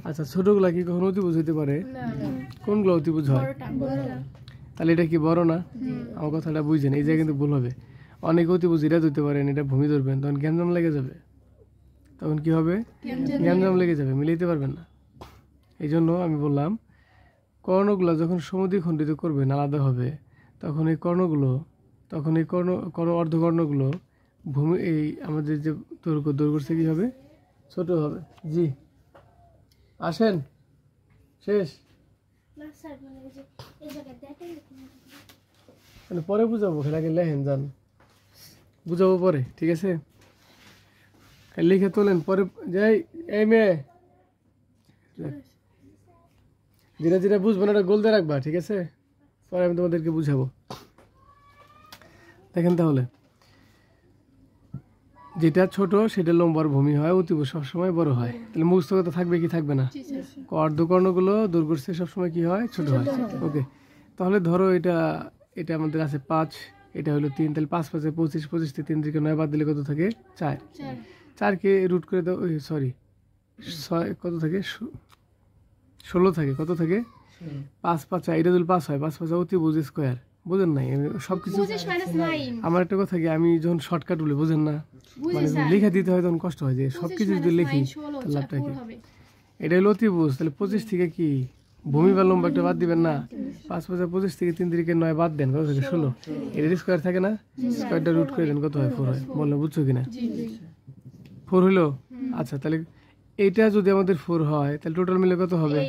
আচ্ছা, ছোটগুলা কি কখনো অতিভুজ হইতে পারে? কোনগুলো অতিভুজ হয়? তাহলে এটা কি বড় না? আমার কথাটা বুঝছেন, এই জায়গায় কিন্তু ভুল হবে। অনেক অতিভুজ এটা ধরতে পারেন, এটা ভূমি ধরবেন, তখন গ্যাঞ্জাম লেগে যাবে। তখন কি হবে? গ্যাঞ্জাম লেগে যাবে, মিলাইতে পারবেন না। এই জন্য আমি বললাম কর্ণগুলো যখন সমদ্বিখণ্ডিত করবেন আলাদা হবে, তখন এই কর্ণগুলো, তখন এই অর্ধকর্ণগুলো ভূমি, এই আমাদের যে দৈর্ঘ্য কি হবে? ছোট হবে। জি আসেন, শেষ। পরে বুঝাবো, খেলাকে লেখেন যান, বুঝাবো পরে, ঠিক আছে? লিখে তোলেন পরে। যাই, এই মেয়ে যেটা যেটা বুঝবো না ওটা গোল দিয়ে রাখবা, ঠিক আছে? পরে আমি তোমাদেরকে বুঝাবো। দেখেন তাহলে, যেটা ছোট সেটা লম্বার ভূমি হয়, অতিভুজ সবসময় বড় হয়। তাহলে মুখস্থ কথা থাকবে কি থাকবে না? অর্ধকর্ণগুলো দৈর্ঘ্যের চেয়ে সবসময় কি হয়? ছোট হয়। ওকে, তাহলে ধরো এটা এটা আমাদের আছে 5, এটা হলো 3, তাহলে 5 5 25, 25 থেকে 3 থেকে 9 বাদ দিলে কত থাকে? 4। 4কে রুট করে দাও, সরি 6 কত থাকে? 16 থাকে। কত থাকে? 5 5, এটা যদি 5 হয়, 5 5 অতিভুজ স্কোয়ার। বুঝেন নাই সবকিছু? আমার একটা কথা কি, আমি যখন শর্টকাট বলি বুঝেন না, মানে লিখে দিতে হয় তখন কষ্ট হয়, যে সবকিছু যদি লিখি লাভটা কি? এটা হলো অতিভুজ, তাহলে 25 থেকে কি ভূমি বা লম্বা একটা বাদ দিবেন না? 5 5 25 থেকে 3 থেকে 9 বাদ দেন, কত থাকে? 16। এটা স্কোয়ার থাকে না? স্কোয়ারটা রুট করে দেন, কত হয়? 4 হয়। বললে বুঝছো কিনা? 4 হইলো। আচ্ছা, তাহলে এইটা যদি আমাদের 4 হয়, তাহলে টোটাল মিলে কত হবে?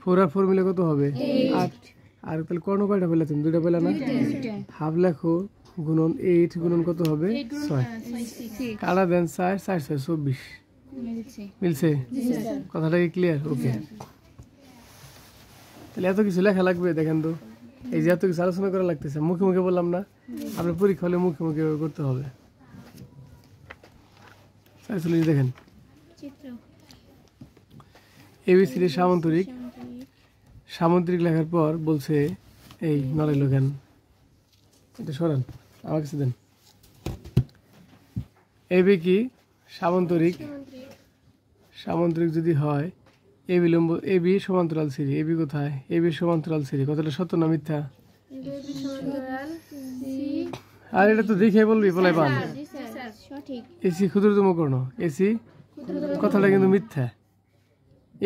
4 আর 4 মিলে কত হবে? 8। আর তাহলে কর্ণ কয়টা পেলে তুমি? 2টা পেলে না? হাফ লেখো, গুণন 8 গুণন কত হবে? 6। কাটা দেন 4 4 6 24। মিলছে? কথাটা কি ক্লিয়ার? ওকে, তাহলে এত কিছু লেখা লাগবে? দেখেন তো, এই যে এত কিছু আলোচনা করা লাগতেছে, মুখে মুখে বললাম না? আপনার পরীক্ষা হলে মুখে মুখে করতে হবে। দেখেন, এবিসিডি সামান্তরিক, সামান্তরিক লেখার পর বলছে এই নড়াইল কেন? এটা সরান, আমার কাছে দেন। এবি কি সামান্তরিক? সামান্তরিক যদি হয়, এ বিলম্ব, এবি সমান্তরাল সিরি। এবি কোথায়? এবি সমান্তরাল সিরি। কথাটা সত্য না মিথ্যা? আর এটা তো দেখে বলবি, বলাই পান। এসি ক্ষুদ্রতম কর্ণ, এসি কথাটা কিন্তু মিথ্যা,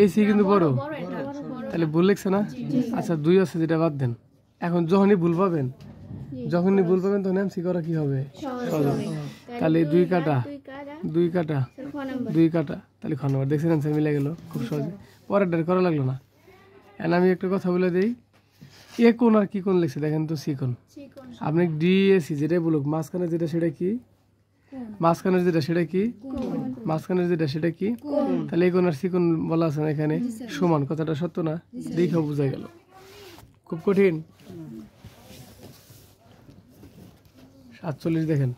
এসি কিন্তু বড়। তাহলে ভুল লিখছে না? আচ্ছা, 2 আছে, যেটা বাদ দেন। এখন যখনই ভুল পাবেন তখন এমসি করা কি হবে? সহজ হবে। তাহলে 2 কাটা 2 কাটা 2 কাটা, তাহলে খ নম্বর। দেখছেন অ্যান্সার মিলে গেল খুব সহজে, পরেরটা করা লাগলো না। এখন আমি একটা কথা বলে দিই, এ কোণ আর কি কোণ লিখছে দেখেন তো? সি কোণ। আপনি ডিএসি যেটাই বলুক, মাঝখানে যেটা সেটা কি? মাঝখানের যেটা সেটা কি? মাঝখানের যেটা সেটা কি? তাহলে এই কোণ আর সি কোণ বলা আছে না এখানে? সমান। কথাটা সত্য না? দেখেও বোঝা গেল। খুব কঠিন? 47 দেখেন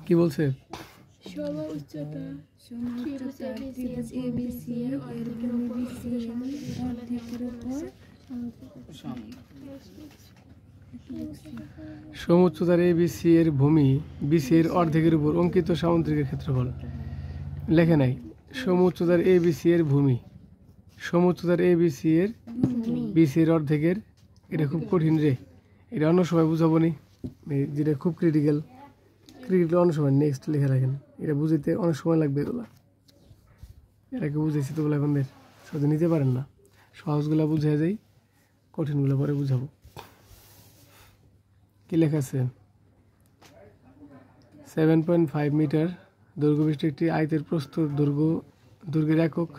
কি বলছে? সমুচ্চতার এবিসি এর ভূমি বিসি এর অর্ধেকের উপর অঙ্কিত সামুদ্রিকের ক্ষেত্রফল। লেখে নাই সমুচ্চতার এবিসি এর ভূমি, সমুচ্চতার এবিসি এর বিসি এর অর্ধেকের। এটা খুব কঠিন রে, এটা অন্য সময় বুঝাবো নি, যেটা খুব ক্রিটিক্যাল অন্য সময় নেক্সট লিখে রাখেন। এটা বুঝতে অনেক সময় লাগবে, এগুলা এটাকে বুঝেছি তো বলে আপনাদের সহজে নিতে পারেন না। সহজগুলা বুঝে যাই, কঠিনগুলো পরে বুঝাবো। কি লেখা আছে? 7.5 মিটার দৈর্ঘ্য বিশিষ্ট একটি আয়তের প্রস্থ দৈর্ঘ্যের একক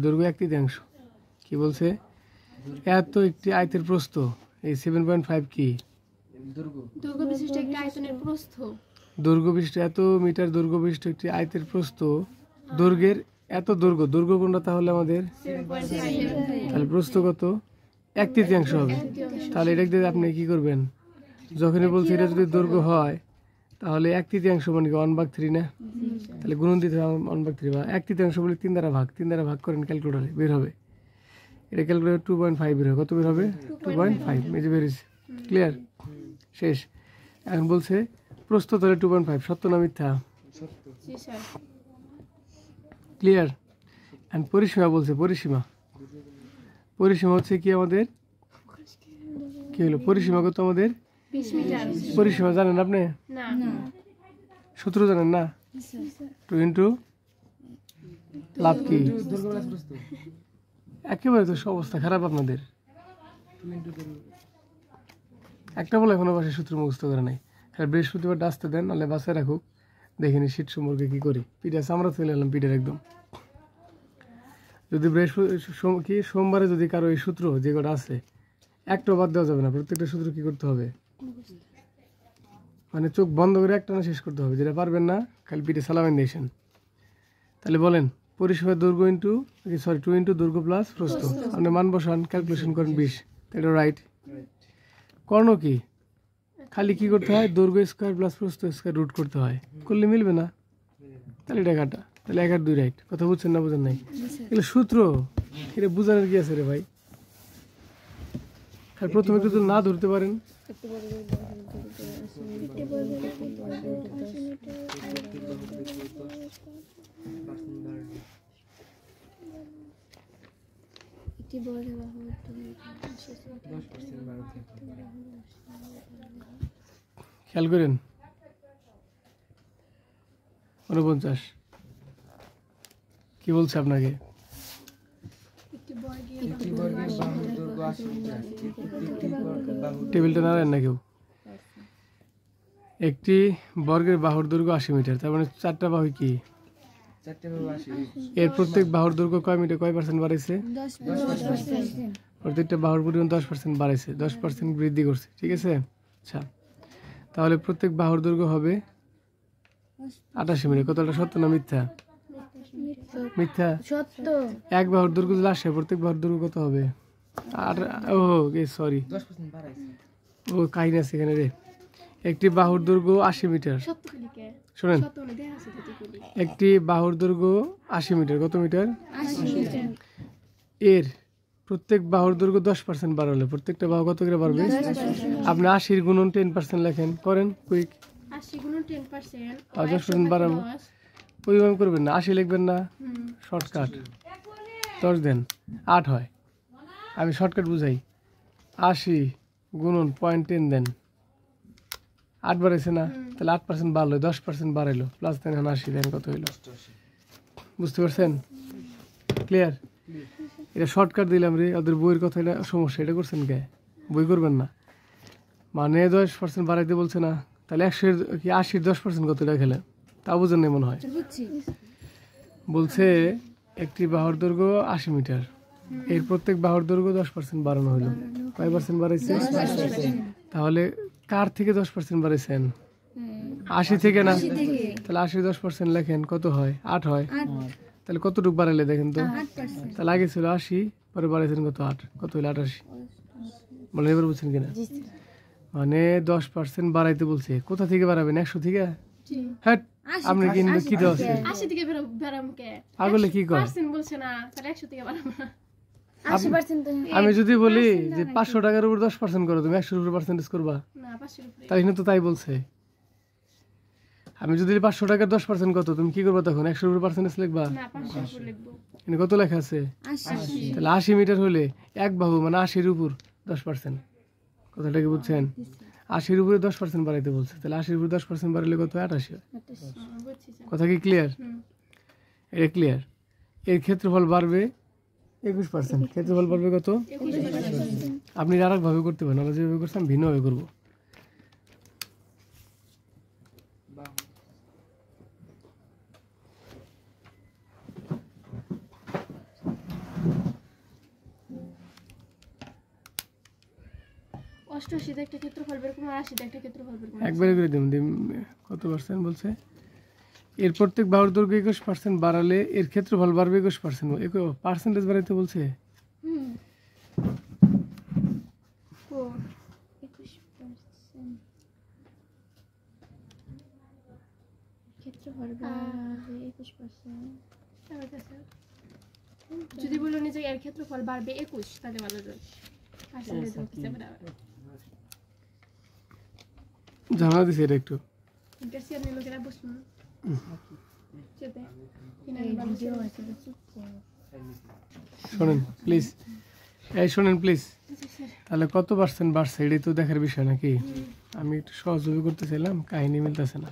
দৈর্ঘ্য 1/3। কি বলছে? এত একটি আয়তের প্রস্থ, এই 7.5 কি? দৈর্ঘ্য বিশিষ্ট একটি আয়তনের প্রস্থ। দৈর্ঘ্য বিশিষ্ট এত মিটার দৈর্ঘ্য বিশিষ্ট একটি আয়তের প্রস্থ, দৈর্ঘ্যের এত দৈর্ঘ্য কোনটা তাহলে আমাদের? তাহলে প্রস্থ কত? 1/3 হবে। তাহলে এটা দিয়ে আপনি কি করবেন? যখনই বলছি এটা যদি দৈর্ঘ্য হয়, তাহলে 1/3 মানে 1/3 না? তাহলে গুণন দিতে হবে 1/3, বা 1/3 বলে 3 দ্বারা ভাগ করেন, ক্যালকুলেটারে বের হবে। এটা ক্যালকুলেটার 2.5 বের হবে। কত বের হবে? 2.5। এই যে বেরিয়েছে। ক্লিয়ার? শেষ। এখন বলছে প্রস্থ তাহলে 2.5, সত্য না মিথ্যা? জি স্যার। ক্লিয়ার? এন্ড পরিসীমা বলছে, পরিসীমা হচ্ছে কি আমাদের, কি হলো পরিসীমা কত আমাদের? 20 মিটার। পরিসীমা জানেন আপনি? না। সূত্র জানেন না? 2 ইন্টু লাভ কি? একেবারে তো অবস্থা খারাপ আপনাদের। একটা বলে এখনো বাসায় সূত্র মুখস্থ করে নাই। হ্যাঁ, বৃহস্পতিবারটা আসতে দেন, নাহলে বাসায় রাখুক, দেখিনি শীত সম্পর্কে কি করি। পিঠা আমরা চলে এলাম পিঠের একদম। যদি কি সোমবারে যদি কারো এই সূত্র যে কটা আছে একটাও বাদ দেওয়া যাবে না, প্রত্যেকটা সূত্র কি করতে হবে, মানে চোখ বন্ধ করে একটা না শেষ করতে হবে। যেটা পারবেন না খালি পিঠে সালামেন দিয়েছেন। তাহলে বলেন পরিসীমা দৈর্ঘ্য ইন্টু 2 ইন্টু দৈর্ঘ্য প্লাস প্রস্থ। আপনি মান বসান, ক্যালকুলেশন করেন 20, এটা রাইট। কর্ণ কি? খালি কি করতে হয়, দৈর্ঘ্য স্কোয়ার প্লাস প্রস্থ স্কোয়ার রুট করতে হয়, করলে মিলবে না, তাহলে এটা কাটা, তাহলে 1 আর 2 রাইট। কথা বুঝছেন না বুঝেন নাই? এগুলো সূত্র, এটা বুঝানোর কি আছে রে ভাই? আর প্রথমে একটু না ধরতে পারেন, খেয়াল করেন 49 কি বলছে আপনাকে? টেবিলটা নাড়েন না কেউ। একটি বর্গের বাহুর দৈর্ঘ্য 80 মিটার, তার মানে 4টা বাহু কি? এর প্রত্যেক বাহুর দৈর্ঘ্য কয় মিটার, কয় পার্সেন্ট বাড়াইছে? 10%। প্রত্যেকটা বাহুর পরিমাণ 10% বাড়াইছে, 10% বৃদ্ধি করছে, ঠিক আছে? আচ্ছা, তাহলে প্রত্যেক বাহুর দৈর্ঘ্য হবে 88 মিটার। কতটা সত্য না মিথ্যা? মিথ্যা। সত্য। এক বাহুর দৈর্ঘ্য যদি 80, প্রত্যেক বাহুর দৈর্ঘ্য কত হবে? সরি, ও কাহিনী আছে এখানে রে। একটি বাহুর দৈর্ঘ্য 80 মিটার, শোনেন, একটি বাহুর দৈর্ঘ্য 80 মিটার, কত মিটার? 80 মিটার। এর প্রত্যেক বাহুর দৈর্ঘ্য 10% বাড়ালে প্রত্যেকটা বাহু কত করে বাড়বে? আপনি 80 গুণন 10% লেখেন, করেন কুইক। 80 গুণন 10%, 10% বাড়াবো, ওইভাবে করবেন না, 80 লিখবেন না, শর্টকাট 10 দেন 8 হয়। আমি শর্টকাট বুঝাই, 80 গুণন 0.10 দেন, 8 বাড়াইছে না, তাহলে 8% বাড়লো, 10% বাড়াইলো, প্লাস দেন 80 দেন, কত হইলো? বুঝতে পারছেন? ক্লিয়ার? এটা শর্টকাট দিলাম রে, ওদের বইয়ের কথা, এটা সমস্যা, এটা করছেন কে? বই করবেন না, মানে 10% বাড়াইতে বলছে না, তাহলে 100 কি 80 10% কত এটা খেলে তা বুঝেন না মনে হয়। বলছে একটি বাহুর দৈর্ঘ্য 80 মিটার, এর প্রত্যেক বাহুর দৈর্ঘ্য 10% বাড়ানো হলো, কয় পার্সেন্ট বাড়াইছে? তাহলে কার থেকে 10% বাড়াইছেন? 80 থেকে না, তাহলে 80 10% লেখেন, কত হয়? 8 হয়। তাহলে কতটুকু বাড়াইলে দেখেন তো? তাহলে আগে ছিল 80, পরে বাড়াইছেন কত? 8, কত হইলো? 88। বলেন এবার বুঝছেন কিনা? মানে 10% বাড়াইতে বলছে, কোথা থেকে বাড়াবেন? 100 থেকে? হ্যাঁ, আপনি কিনবে কি দশ 80 থেকে বেরাম কে? আগলে কি কয়? পার্সেন্ট বলছে না, তাহলে 100 থেকে বাড়াবো না। 80%। আমি যদি বলি যে 500 টাকার উপর 10% করো, তুমি 100 এর উপর পার্সেন্টেজ করবা? না, 500 এর উপরে। তাই তো তাই বলছে। আমি যদি 500 টাকার 10% কত, তুমি কি করবা তখন? 100 এর উপর পার্সেন্টেজ লিখবা? না, 500 এর উপর লিখবো। এখানে কত লেখা আছে? 80। তাহলে 80 মিটার হলে এক বাহু মানে 80 এর উপর 10%। কথাটা কি বুঝছেন? 80 এর উপরে 10% বাড়াইতে বলছে, তাহলে 80 এর উপর 10% বাড়াইলে কত হয়? 88 হয়। বুঝছি স্যার। কথা কি ক্লিয়ার? এটা ক্লিয়ার। এর ক্ষেত্রফল বাড়বে 21%, ক্ষেত্রফল বাড়বে কত? 21%। আপনি আর একভাবে করতে পারেন, আমরা যেভাবে করছি আমি ভিন্নভাবে করবো। অষ্টআশিতে একটা ক্ষেত্রফল বের করবো, আর 80তে একটা ক্ষেত্রফল বের করবো। একবারে করে দিন, কত পার্সেন্ট বলছে? এর প্রত্যেক বাহুর দৈর্ঘ্য 21% বাড়ালে এর ক্ষেত্রফল বাড়বে 21%। পার্সেন্টেজ বাড়াইতে বলছে। ও 21%। ক্ষেত্রফল বাড়বে 21%। যদি বলো নিজে এর ক্ষেত্রফল বাড়বে 21, তাহলে ভালো যায়। পার্সেন্টেজ বলতে পারে। জানা দিছে এটা একটু। ইন্টারসিয়ার নিয়ে লোকেরা বসুন। চেপে ভিডিও আছে শোনেন প্লিজ, এই শোনেন প্লিজ। তাহলে কত পার্সেন্ট বাড়ছে এটাই তো দেখার বিষয় নাকি? আমি একটু সহযোগী করতে চাইলাম, কাহিনী মিলতেছে না।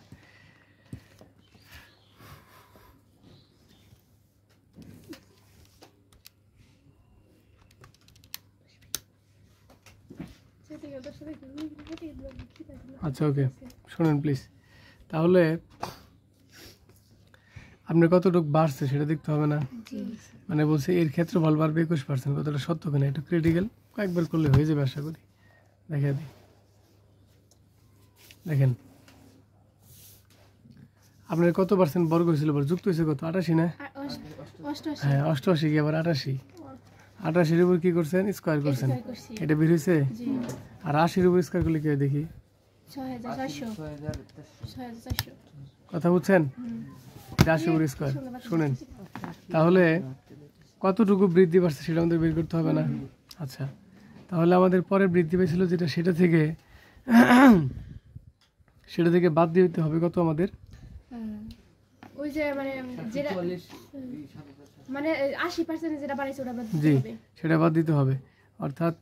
আচ্ছা ওকে, শোনেন প্লিজ। তাহলে আপনার কতটুকু বাড়ছে সেটা দেখতে হবে না? মানে বলছে এর ক্ষেত্রফল বাড়বে 21%, কতটা সত্য কিনা একটু ক্রিটিক্যাল, কয়েকবার করলে হয়ে যাবে আশা করি। দেখা দিই, দেখেন আপনার কত পার্সেন্ট বর্গ হয়েছিল, যুক্ত হয়েছে কত? 88 না? হ্যাঁ 88 কি আবার 88? 88-এর উপর কি করছেন? স্কোয়ার করছেন, এটা বের হয়েছে। আর 80-এর উপর স্কোয়ার করলে কি হয় দেখি? 6400 কথা বুঝছেন? 80 উপর স্কোয়ার। শুনেন, তাহলে কতটুকু বৃদ্ধি পাচ্ছে সেটা আমাদের বের করতে হবে না? আচ্ছা, তাহলে আমাদের পরে বৃদ্ধি পেয়েছিল যেটা, সেটা থেকে বাদ দিয়ে দিতে হবে কত আমাদের? ওই যে যেটা 80% যেটা বাড়াইছে ওটা বাদ দিতে জি, হবে। সেটা বাদ দিতে হবে। অর্থাৎ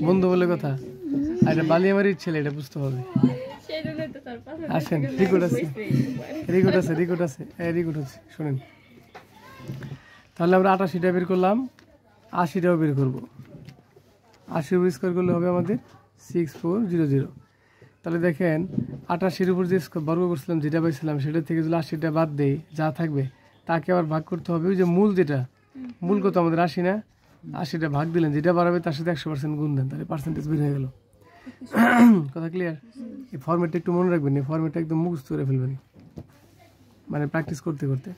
বন্ধু বলে কথা, আর এটা বালিয়ামারির ছেলে, এটা বুঝতে হবে। আসেন, রেকর্ড আছে, রেকর্ড আছে, শোনেন। তাহলে আমরা 88টা বের করলাম, 80টাও বের করবো। 80 উপর স্কোয়ার করলে হবে আমাদের 6400। তাহলে দেখেন 88-এর উপর যে বর্গ করছিলাম, যেটা পাইছিলাম, সেটা থেকে যদি 80টা বাদ দেই, যা থাকবে তাকে আবার ভাগ করতে হবে। ওই যে মূল, যেটা মূল কত আমাদের 80 না? 80টা ভাগ দিলেন, যেটা বাড়াবে তার সাথে 100% গুণ দেন, তাহলে পার্সেন্টেজ বের হয়ে গেল। কথা ক্লিয়ার? এই ফর্মেটটা একটু মনে রাখবেন, এই ফর্মেটটা একদম মুখস্থ করে ফেলবেন, মানে প্র্যাকটিস করতে করতে।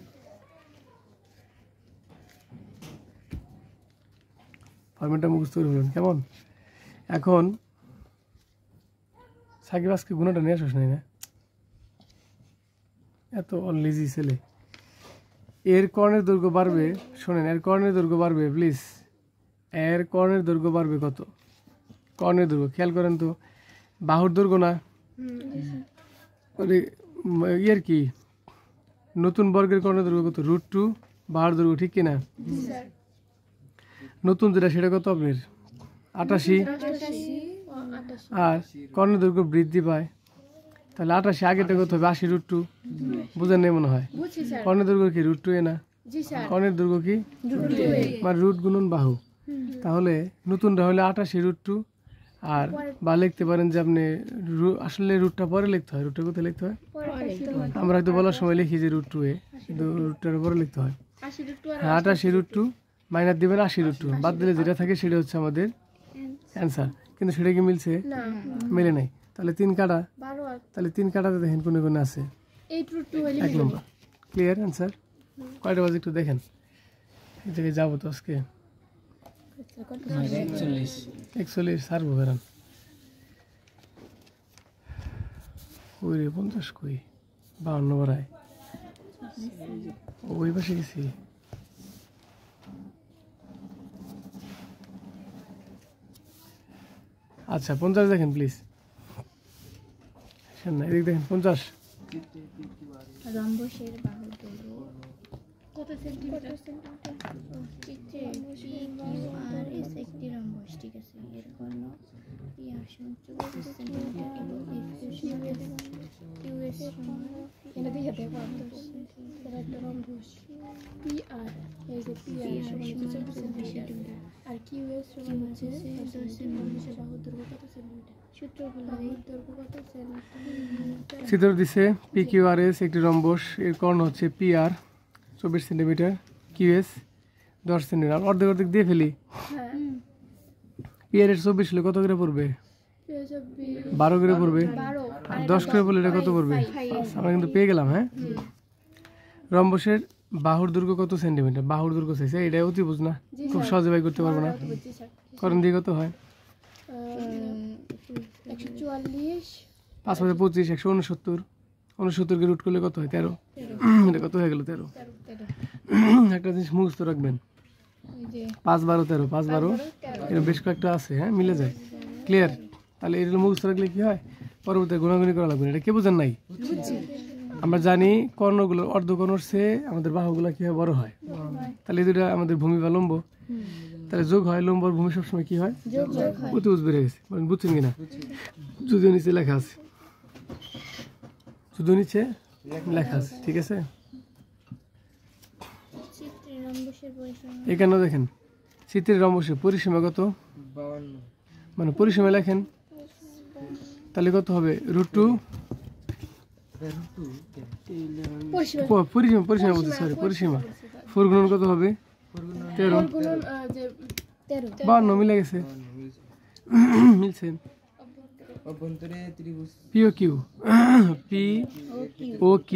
ফর্মেটটা মুখস্থ করে ফেলবেন, কেমন? এখন সাকিব আজকে গুণাটা নিয়ে আসিস নাই না? এত অনলিজি ছেলে। এর কর্ণের দৈর্ঘ্য বাড়বে, শোনেন, এর কর্ণের দৈর্ঘ্য বাড়বে, প্লিজ। এর কর্ণের দৈর্ঘ্য বাড়বে কত? কর্ণের দৈর্ঘ্য খেয়াল করেন তো, বাহুর দৈর্ঘ্য না? ইয়ের কি নতুন বর্গের কর্ণের দৈর্ঘ্য কত? √2 বাহুর দৈর্ঘ্য, ঠিক কিনা? নতুন যেটা সেটা কত আপনার? 88। আর কর্ণের দৈর্ঘ্য বৃদ্ধি পায়, তাহলে 88 আগেটা কত হবে? 80 √2। বুঝেন নেই মনে হয়? কর্ণের দৈর্ঘ্য কি √2 না? কর্ণের দৈর্ঘ্য কি? মানে √ গুণন বাহু। তাহলে নতুনটা হলে 88 √2। আর বা লিখতে পারেন যে আপনি আসলে রুটটা পরে লিখতে হয়। রুটটা কোথায় লিখতে হয়? আমরা হয়তো বলার সময় লিখি যে √2, কিন্তু রুটটার পরে লিখতে হয়। 88 √2 মাইনাস দিবেন 80 √2, বাদ দিলে যেটা থাকে সেটা হচ্ছে আমাদের অ্যান্সার। কিন্তু সেটা কি মিলছে? মেলে নাই। তাহলে 3 কাটা, তাহলে 3 কাটাতে দেখেন কোনে কোনে আছে 1 নম্বর। Clear answer? কয়টা বাজে একটু দেখেন, এই জায়গায় যাবো তো আজকে 41 সারবো বেরান। ওই রে 50 কই 52 বাড়ায়, ওই পাশে গেছি। আচ্ছা 50 দেখেন প্লিজ, এদিক দেখেন 50। রম্বসের বাহুর দৈর্ঘ্য কত সেন্টিমিটার? PQRS একটি রম্বস, ঠিক আছে। এর কর্ণ PR সমান 34 সেন্টিমিটার এবং FQ সমান QS সমান এটা দেখে দেখো এটা একটা রম্বস। PR এই যে PR সমান 34 সেন্টিমিটার আর QS সমান হচ্ছে 10 সেন্টিমিটার। বাহুর দৈর্ঘ্য কত সেন্টিমিটার? সূত্র বলে বাহুর দৈর্ঘ্য কত সেন্টিমিটার? চিত্র দিছে PQRS একটি রম্বস, এর কর্ণ হচ্ছে PR 24 সেন্টিমিটার, QS 10 সেন্টিমিটার। অর্ধেক অর্ধেক দিয়ে ফেলি। PR এর 24 হলে কত করে পড়বে? 12 করে পড়বে। আর 10 করে পড়লে এটা কত পড়বে? আমরা কিন্তু পেয়ে গেলাম। হ্যাঁ, রম্বসের বাহুর দৈর্ঘ্য কত সেন্টিমিটার? বাহুর দৈর্ঘ্য চাইছে, এটা অতিভুজ না, খুব সহজে বাই করতে পারবো না। করেন দিয়ে কত হয়? 144 5 × 25 169। 69 কে রুট করলে কত হয়? 13। এটা কত হয়ে গেল? 13। একটা জিনিস মুখস্থ রাখবেন, 5 12 13, 5 12 এর বেশ কয়েকটা আছে, হ্যাঁ মিলে যায়। ক্লিয়ার? তাহলে এটা মুখস্থ রাখলে কি হয়? পরবর্তী গুণাগুণি করা লাগবে না। এটা কে বোঝেন নাই? আমরা জানি কর্ণগুলোর অর্ধকর্ণর চেয়ে আমাদের বাহুগুলো কি হয়, বড় হয়। তাহলে এই দুটা আমাদের ভূমি বা লম্ব, তাহলে যোগ হয়। লম্ব আর ভূমি সবসময় কি হয়? অতিভুজ বেড়ে গেছে। বুঝছেন কিনা? যদিও নিচে লেখা আছে, যদিও নিচে লেখা আছে, ঠিক আছে। চিত্রের রম্বসের পরিসীমা এখানে দেখেন চিত্রের রম্বসের পরিসীমা কত, মানে পরিসীমা লেখেন, তাহলে কত হবে? √2 পরিসীমা পরিসীমা বলছি, সরি পরিসীমা 4 গুণন কত হবে? 13 52 মিলে গেছে, মিলছে। POQ POQ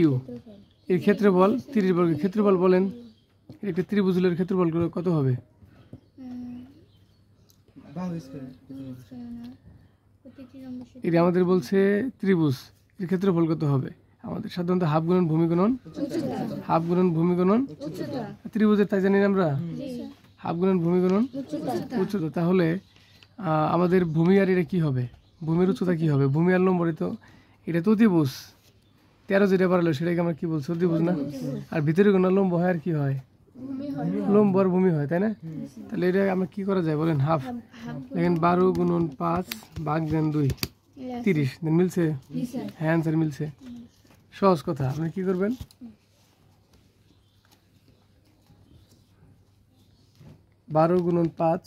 এর ক্ষেত্রফল 30 বর্গ। ক্ষেত্রফল বলেন, একটা ত্রিভুজের ক্ষেত্রফল কত হবে? প্রতিটি রম্বসের এটা আমাদের বলছে ত্রিভুজ, এর ক্ষেত্রফল কত হবে? আমাদের সাধারণত হাফ গুণন ভূমি গুণন, হাফ গুণন ভূমি গুণন ত্রিভুজের, তাই জানি না আমরা, হাফ গুণন ভূমি গুণন উচ্চতা। তাহলে আমাদের ভূমি আর এটা কি হবে? ভূমির উচ্চতা কি হবে? ভূমি আর লম্ব, এটা তো অতিভুজ। 13 যেটা বাড়ালো সেটাকে আমরা কি বলছি? অতিভুজ না? আর ভিতরে গুণ লম্ব হয় আর কি হয়? লম্ব আর ভূমি হয়, তাই না? তাহলে এটা আমরা কি করা যায় বলেন? হাফ। দেখেন 12 গুণন 5 ভাগ দেন 2 30, দেন মিলছে? হ্যাঁ, অ্যান্সার মিলছে। সহজ কথা। আপনি কি করবেন? 12 গুণন 5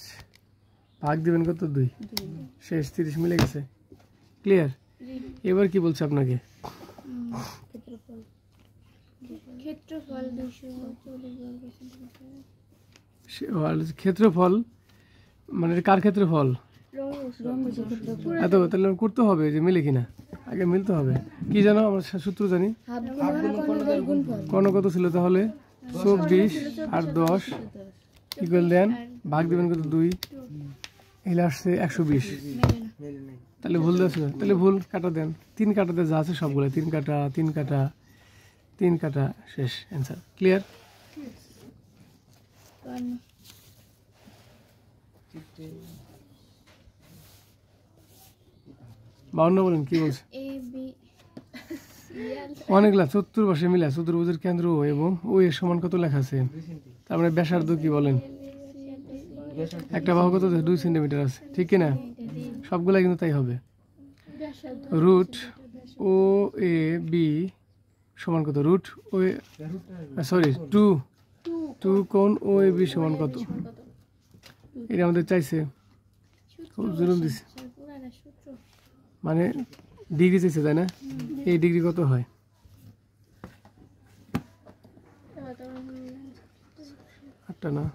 ভাগ দিবেন কত? 2, শেষ 30 মিলে গেছে। ক্লিয়ার? এবার কি বলছে আপনাকে? ক্ষেত্রফল 240 বর্গ সেন্টিমিটার। ক্ষেত্রফল মানে এটা কার ক্ষেত্রফল? এত তাহলে করতে হবে যে মিলে কিনা, আগে মিলতে হবে। কি জানো আমরা সূত্র জানি, কর্ণ কত ছিল তাহলে? 24 আর 10 ইকুয়াল দেন ভাগ দিবেন কত? 2, এগুলো আসছে 120। তাহলে ভুল আছে, তাহলে ভুল কাটা দেন। 3 কাটাতে যা আছে সবগুলো 3 কাটা 3 কাটা 3 কাটা, শেষ অ্যান্সার। ক্লিয়ার? বাউন্ন বলেন, কি বলছে? অনেকগুলা চতুর্পাশে মিলে চতুর্ভুজের কেন্দ্র এবং ও এর সমান কত লেখা আছে? তারপরে ব্যাসার্ধ কি বলেন? একটা বাহু কত? 2 সেন্টিমিটার আছে, ঠিক কিনা? সবগুলা কিন্তু তাই হবে। রুট ও এ বি সমান কত? রুট ও সরি 2 কোণ ও এ বি সমান কত? এটা আমাদের চাইছে, খুব জরুরি দিছে, মানে ডিগ্রি চাইছে, তাই না? এই ডিগ্রি কত হয়? আটটা না,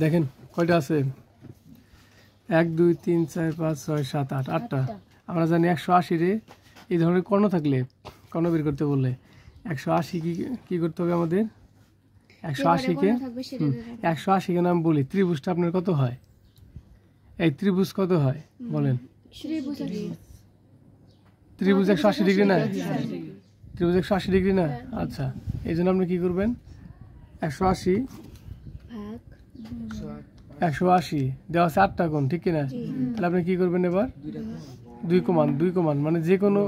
দেখেন কয়টা আছে? 1 2 3 4 5 6 7 8, 8টা। আমরা জানি 180 রে এই ধরনের কর্ণ থাকলে, কর্ণ বের করতে বললে 180 কি করতে হবে আমাদের? 180 কে নাম বলি। ত্রিভুজটা আপনার কত হয়? এই ত্রিভুজ কত হয় বলেন? ত্রিভুজ 180 ডিগ্রি না? ত্রিভুজ 180 ডিগ্রি না? আচ্ছা, এই জন্য আপনি কি করবেন? 180 দেওয়া আছে 8টা কোণ, ঠিক কিনা? তাহলে আপনি কি করবেন এবার? 2 কমান মানে যে কোনো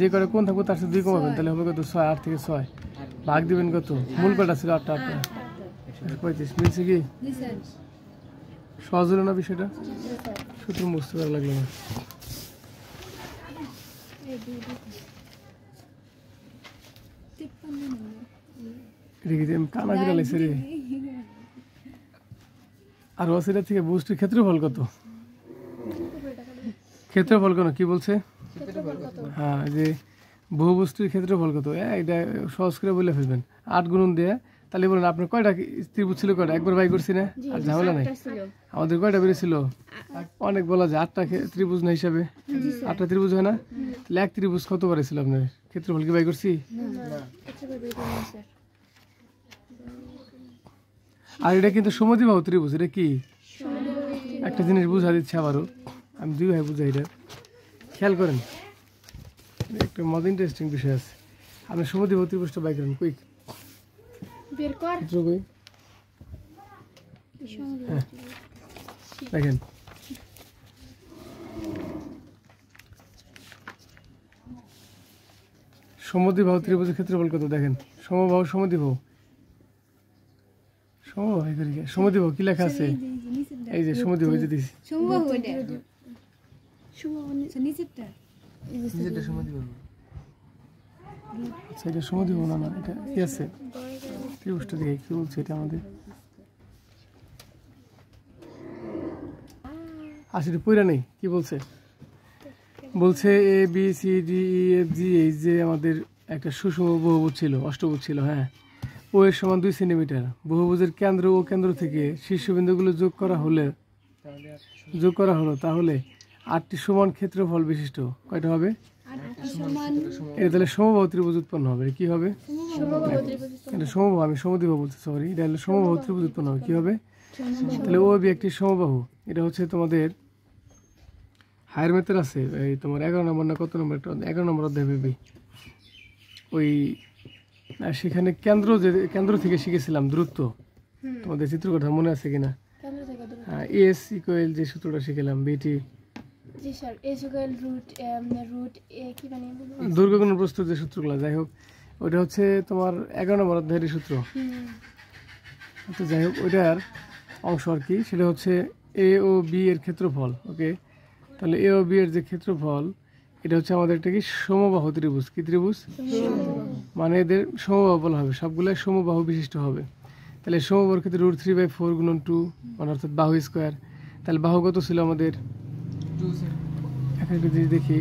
যে করে কোণ থাকবো তার সাথে 2 কমাবেন, তাহলে হবে কত? 6। 8 থেকে 6 ভাগ দিবেন কত? মূল কটা ছিল? 8টা 35। মিলছে কি? সহজ হলো না বিষয়টা? সূত্র বুঝতে পারা লাগলো না। কানা কিনা লাগছে রে। আর অসিটা থেকে বুস্টের ক্ষেত্রফল কত? ক্ষেত্রফল কেন কি বলছে? হ্যাঁ, যে বহুবস্তুর ক্ষেত্রফল কত? এটা সহজ করে বলে ফেলবেন। 8 গুণন দিয়ে, তাহলে বলেন আপনার কয়টা ত্রিভুজ ছিল? কয়টা? একবার বাই করছি না? আর ঝামেলা নাই। আমাদের কয়টা বেরিয়েছিল? অনেক বলা যায় 8টা ত্রিভুজ না হিসাবে, 8টা ত্রিভুজ হয় না? তাহলে এক ত্রিভুজ কত বাড়িয়েছিল আপনার? ক্ষেত্রফল কি বাই করছি? আর এটা কিন্তু সমদ্বিবাহু ত্রিভুজ। এটা কি একটা জিনিস বুঝা দিচ্ছে আবারও, আমি দুই ভাই বুঝাই। এটা খেয়াল করেন, একটা মজা ইন্টারেস্টিং বিষয় আছে। আপনি সমদ্বিবাহু ত্রিভুজটা বাই করেন, কুইক বের কর। চিত্র কই? হ্যাঁ দেখেন, সমদ্বিবাহু ত্রিভুজের ক্ষেত্রফল কত দেখেন। সমবাহু সমদ্বিবাহু সমবাহু সমদ্বিবাহু কি লেখা আছে? এই যে সমদ্বিবাহু এই যে দিছি। আচ্ছা এটা সমদ্বিবাহু না, না এটা কি আছে? ত্রিভুজটা দেখে কি বলছে এটা আমাদের। আসলে পইরা নেই, কি বলছে? বলছে A B C D E F G H যে আমাদের একটা সুষম বহুভুজ ছিল, অষ্টভুজ ছিল। হ্যাঁ, ও এর সমান 2 সেন্টিমিটার। বহুভুজের কেন্দ্র ও কেন্দ্র থেকে শীর্ষবিন্দুগুলো যোগ করা হলো, তাহলে 8টি সমান ক্ষেত্রফল বিশিষ্ট কয়টা হবে? এটা তাহলে সমবাহু ত্রিভুজ উৎপন্ন হবে। কি হবে? এটা সমবাহু, আমি সমদ্বিবাহু বলছি, সরি। এটা হলো সমবাহু ত্রিভুজ উৎপন্ন হবে। কি হবে? তাহলে ও বি একটি সমবাহু। এটা হচ্ছে তোমাদের হায়ার ম্যাথের আছে, এই তোমার 11 নম্বর না কত নম্বর, 11 নম্বর অধ্যায় ভেবি। ওই সেখানে কেন্দ্র থেকে শিখেছিলাম দূরত্ব। তোমাদের চিত্র কথা মনে আছে কিনা? হ্যাঁ, এস ইকুয়াল যে সূত্রটা শিখেলাম, বিটি দৈর্ঘ্য গুণন প্রস্থ যে সূত্রগুলো, যাই হোক ওইটা হচ্ছে তোমার 11 নম্বর অধ্যায়ের সূত্র। তো যাই হোক ওইটার অংশ আর কি, সেটা হচ্ছে এ ও বি এর ক্ষেত্রফল। ওকে, তাহলে এ ও বি এর যে ক্ষেত্রফল, এটা হচ্ছে আমাদের একটা কি সমবাহু ত্রিভুজ। কি ত্রিভুজ? মানে এদের সমবাহু বলা হবে, সবগুলাই সমবাহু বিশিষ্ট হবে। তাহলে সমবাহুর ক্ষেত্রে √3/4 গুণন 2 মানে অর্থাৎ বাহু স্কোয়ার। তাহলে বাহু কত ছিল আমাদের? এখন একটু জিনিস দেখি,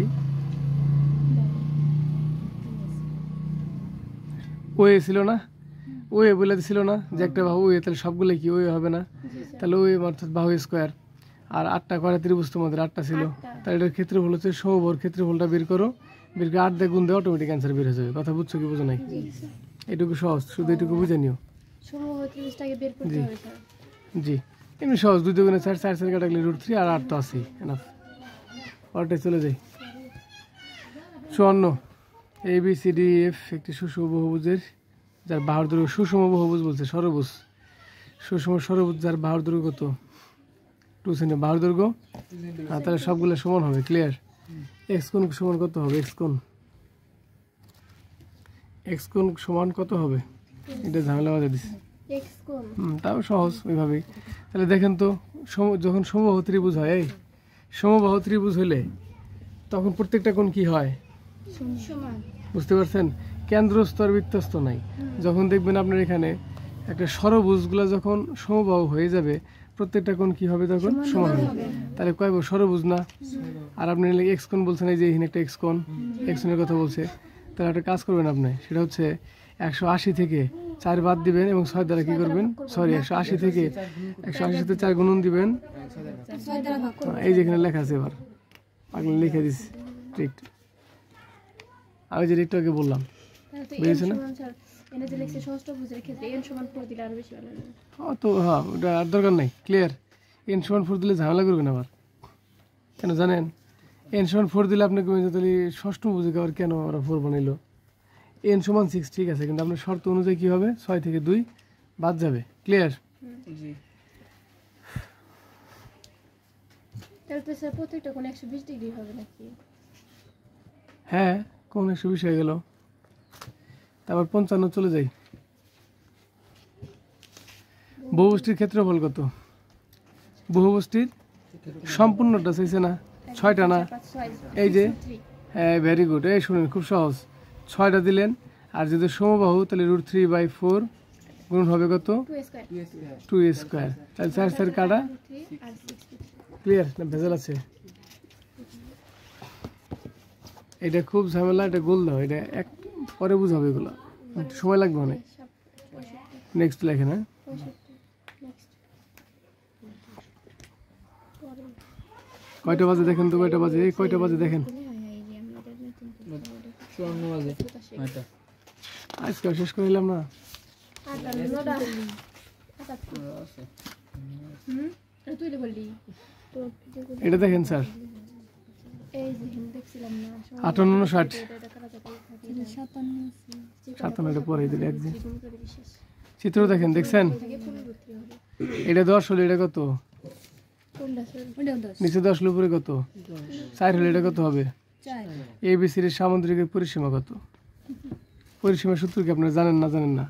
ওয়ে ছিল না? ওয়ে বলে ছিল না যে একটা বাহু ওয়ে, তাহলে সবগুলো কি ওয়ে হবে না? তাহলে ওয়ে অর্থাৎ বাহু স্কোয়ার। আর 8টা কয়টা ত্রিভুজ তোমাদের? 8টা ছিল। তাহলে এটার ক্ষেত্রফল হচ্ছে সমবাহুর ক্ষেত্রফলটা বের করো, বের করে 8 দিয়ে গুণ দিয়ে অটোমেটিক অ্যান্সার বের হয়ে যাবে। কথা বুঝছো কি বুঝো নাই? এটুকু সহজ, শুধু এটুকু বুঝে নিও। জি, এমনি সহজ। 2 × 4 4 4 কাটাগলে √3 আর 8 তো আছেই, এনাফ। পরটায় চলে যাই। 54 এ বি সি ডি এফ একটি সুষম বহুভুজের যার বাহুর দৈর্ঘ্য, সুষম বহুভুজ বলছে, ষড়ভুজ, সুষম ষড়ভুজ যার বাহুর দৈর্ঘ্য কত? 2 সেন্টিমিটার বাহুর দৈর্ঘ্য। আর তাহলে সবগুলো সমান হবে। ক্লিয়ার? এক্স কোণ সমান কত হবে? এক্স কোণ সমান কত হবে? এটা ঝামেলা বাজে দিচ্ছে। তাও সহজ ওইভাবেই। তাহলে দেখেন তো, যখন সমবাহু ত্রিভুজ হয়, এই সমবাহু ত্রিভুজ হলে তখন প্রত্যেকটা কোণ কি হয়? বুঝতে পারছেন? কেন্দ্রস্তর বৃত্তস্থ নাই। যখন দেখবেন আপনার এখানে একটা ষড়ভুজগুলো যখন সমবাহু হয়ে যাবে, প্রত্যেকটা কোণ কি হবে তখন? সমান হবে। তাহলে কয় ষড়ভুজ না? আর আপনি এক্স কোণ বলছেন, এই যে এখানে একটা এক্স কোণ, এক্স কোণের কথা বলছে। তাহলে একটা কাজ করবেন আপনি, সেটা হচ্ছে 180 থেকে 4 বাদ দিবেন এবং 6 দ্বারা কি করবেন? সরি, 180 থেকে 180 সাথে 4 গুণন দিবেন। এই যে এখানে লেখা আছে, এবার পাগলে লিখে দিচ্ছি ঠিক। আমি যে একটু আগে বললাম, বুঝেছেন না? তো হ্যাঁ, ওটা আর দরকার নাই। ক্লিয়ার? n = 4 দিলে ঝামেলা করবেন আবার। কেন জানেন? n = 4 দিলে আপনি তাহলে ষষ্ঠ বুঝে আবার কেন ওরা 4 বানাইলো? n = 6 ঠিক আছে, কিন্তু আপনার শর্ত অনুযায়ী কি হবে? 6 থেকে 2 বাদ যাবে। ক্লিয়ার? হ্যাঁ, কোন 120 হয়ে গেল। তারপর 55 চলে যাই। বহুভুজটির ক্ষেত্রফল কত? বহুভুজটির সম্পূর্ণটা চাইছে না, 6টা না? এই যে, হ্যাঁ ভেরি গুড। এই শুনুন, খুব সহজ। 6টা দিলেন, আর যদি সমবাহু তাহলে √3/4 গুণ হবে কত? 2 স্কোয়ার। তাহলে 4 4 কাটা। ক্লিয়ার না ভেজাল আছে? এটা খুব ঝামেলা, এটা গোল দাও, এটা এক পরে বুঝাবে, এগুলো সময় লাগবে অনেক। নেক্সট লেখেন। হ্যাঁ, কয়টা বাজে দেখেন তো, কয়টা বাজে? এই কয়টা বাজে দেখেন। আজকে শেষ করিলাম না। এটা দেখেন স্যার, 58 পরে চিত্র দেখেন, দেখছেন? এটা 10 হলে এটা কত? নিচে 10 হলে উপরে কত? 4 হলে এটা কত হবে? ABC এর সামুদ্রিকের পরিসীমা কত? পরিসীমা সূত্র কি আপনারা জানেন না? জানেন না?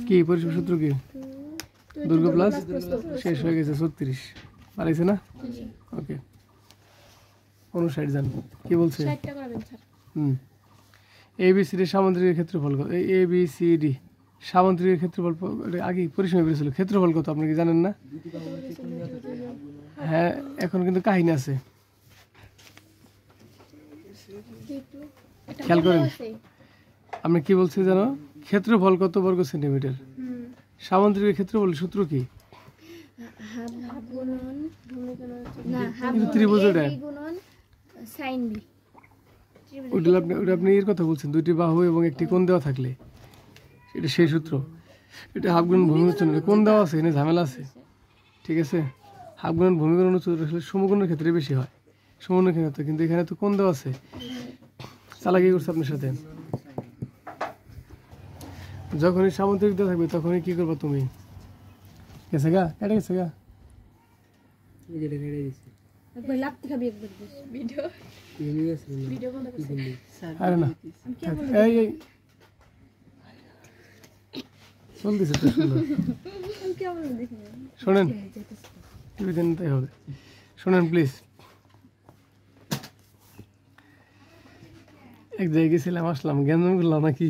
কি পরিসীমা সূত্র কি? দৈর্ঘ্য প্লাস শেষ হয়ে গেছে 36 পারাইছে না? ওকে, 59 জান কি বলছে? ABCD সামুদ্রিকের ক্ষেত্রফল কত? ABCD সামুদ্রিকের ক্ষেত্রফল আগে পরিসীমা বেরিয়েছিল, ক্ষেত্রফল কত আপনি কি জানেন না? হ্যাঁ, এখন কিন্তু কাহিনী আছে, খেয়াল করেন। আপনি কি বলছি জানো? ক্ষেত্রফল কত বর্গ সেন্টিমিটার? সামুদ্রিকের ক্ষেত্রফল সূত্র কি? ওটা আপনি এর কথা বলছেন, দুইটি বাহু এবং একটি কোণ দেওয়া থাকলে, এটা সেই সূত্র। এটা হাফ গুণন ভূমি উচ্চতা, কোণ দেওয়া আছে, এখানে ঝামেলা আছে, ঠিক আছে? হাফ গুণন ভূমি গুণন উচ্চতা সমকোণের ক্ষেত্রে বেশি হয়, সমকোণের ক্ষেত্রে, কিন্তু এখানে তো কোণ দেওয়া আছে। চালাকি করছে আপনার সাথে। যখনই সামুদ্রিক দেওয়া থাকবে তখনই কি করবা তুমি? গেছে গা, এটা গেছে গা, আরে না এই চলতেছে তো সুন্দর। শোনেন, টিভিতে নিতেই হবে, শোনেন প্লিজ। এক জায়গায় গেছিলাম, আসলাম, জ্ঞান করলাম নাকি?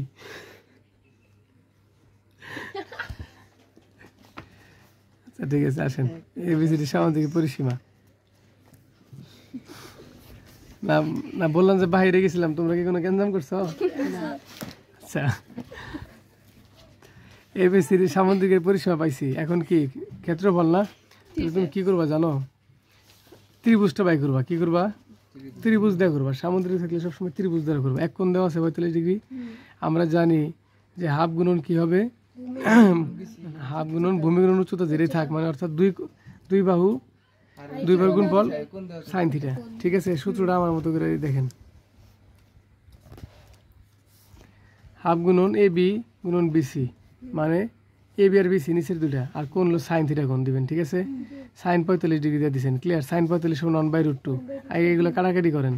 আচ্ছা ঠিক আছে, আসেন। ABCD সামুদ্রিক পরিসীমা। না না, বললাম যে বাইরে গেছিলাম, তোমরা কি কোনো গ্যাঞ্জাম করছো? আচ্ছা, ABCD সামুদ্রিকের পরিসীমা পাইছি। এখন কি ক্ষেত্রফল না? তুমি কি করবা জানো? ত্রিভুজটা বাই করবা। কি করবা? ত্রিভুজ দেওয়া করবা। সামুদ্রিক থাকলে সবসময় ত্রিভুজ দেওয়া করবা। এক কোণ দেওয়া আছে 45 ডিগ্রি। আমরা জানি যে হাফ গুণন কি হবে? হাফ গুণন ভূমি গুণন উচ্চতা যেটাই থাক, মানে অর্থাৎ দুই বাহু গুণফল সাইন থিটা। ঠিক আছে, সূত্রটা আমার মতো করে দেখেন। হাফ গুণন AB গুণন BC, মানে AB আর BC নিচের দুইটা, আর কোণ হলো সাইন থিটা কোণ দিবেন। ঠিক আছে, সাইন 45 ডিগ্রি দিয়ে দিচ্ছেন। ক্লিয়ার? সাইন 45 সমান 1/√2। আর এইগুলো কাটাকাটি করেন,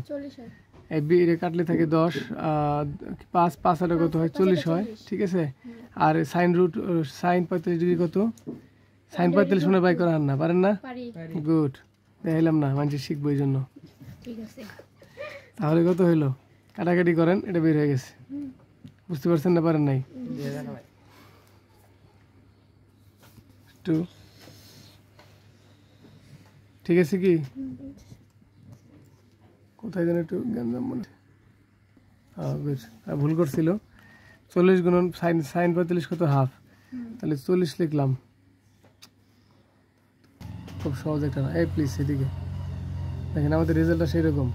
এটা কাটলে থাকে 10, 5 আর কত হয়? 40 হয়। ঠিক আছে, আর সাইন 45 ডিগ্রি কত? সাইন 45 সমান বাই করা না পারেন না? গুড, দেখাইলাম না, মানুষ শিখবো এই জন্য। তাহলে কত হইলো? কাটাকাটি করেন, এটা বের হয়ে গেছে। বুঝতে পারছেন না? পারেন নাই? ঠিক আছে, কি কোথায় যেন একটু জ্ঞান মনে, ভুল করছিল। 40 গুণন সাইন 45 কত? হাফ। তাহলে 40 লিখলাম। খুব সহজ একটা না। এই প্লিজ এদিকে দেখেন, আমাদের রেজাল্টটা সেই রকম।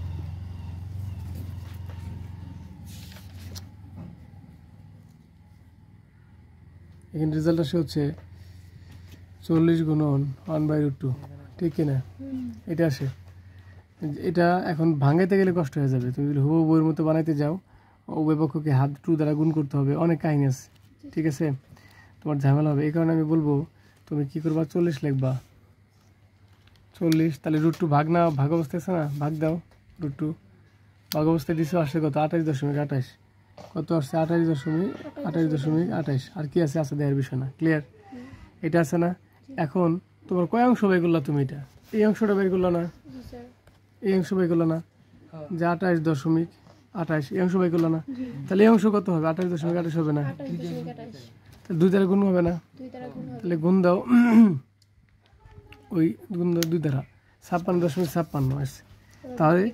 এখানে রেজাল্টটা সে হচ্ছে 40 গুণন 1/√2। ঠিক কিনা? এটা আসে। এটা এখন ভাঙাইতে গেলে কষ্ট হয়ে যাবে। তুমি যদি হুবহু বইয়ের মতো বানাইতে যাও, উভয় পক্ষকে হাফ 2 দ্বারা গুণ করতে হবে, অনেক কাহিনী আছে। ঠিক আছে, তোমার ঝামেলা হবে। এই কারণে আমি বলবো তুমি কি করবা, 40 লিখবা। 40, তাহলে √2 ভাগ না, ভাগ অবস্থায় আছে না, ভাগ দাও। √2 ভাগ অবস্থায় দিছো, আসছে কত? 28.28। কত আসছে? 28.28। আর কি আছে? আছে দেওয়ার বিষয় না। ক্লিয়ার? এটা আছে না? এখন তোমার কয় অংশ বের করলা তুমি? এটা এই অংশটা বের করলো না, এই অংশ বের করলো না, যে 28.28, এই অংশ বের করলো না। তাহলে এই অংশ কত হবে? 28.28 হবে না? 2 দ্বারা গুণ হবে না? তাহলে গুণ দাও, ওই গুণ দাও 2 দ্বারা, 56.56 আসছে। তাহলে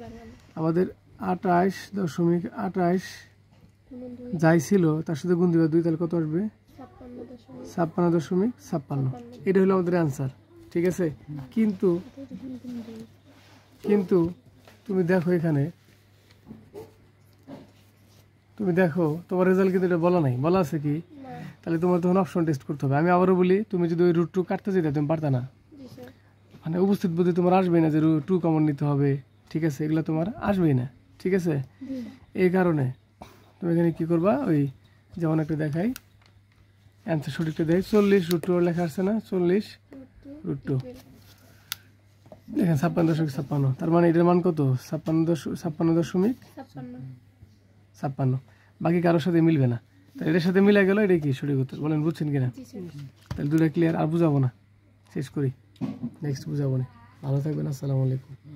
আমাদের 28.28 যাই ছিল তার সাথে গুণ দিবা 2, তাহলে কত আসবে? 56.56। এটা হলো আমাদের অ্যান্সার। ঠিক আছে, কিন্তু তুমি দেখো এখানে তুমি দেখো তোমার রেজাল্ট কিন্তু এটা বলা নাই, বলা আছে কি? না তাহলে তোমার তখন অপশন টেস্ট করতে হবে। আমি আবারও বলি, তুমি যদি ওই রুট 2 কাটতে যেতে তুমি পারতা না, জি স্যার মানে উপস্থিত বুদ্ধি তোমার আসবেই না যে রুট 2 কমন নিতে হবে, ঠিক আছে? এগুলো তোমার আসবেই না, ঠিক আছে? এই কারণে তুমি এখানে কি করবা, ওই যেমন একটা দেখাই, অ্যান্সার সঠিকটা দেয় 40 রুট 2 লেখা আছে না, 40 রুট 2 দেখেন 56.56, তার মানে এটার মান কত? 56.56, বাকি কারোর সাথে মিলবে না, তাহলে এটার সাথে মিলে গেল, এটাই কি সঠিক উত্তর? বলেন বুঝছেন কিনা? জি স্যার তাহলে দুটো ক্লিয়ার, আর বুঝাবো না, শেষ করি, নেক্সট বুঝাবো না। ভালো থাকবেন, আসসালামু আলাইকুম।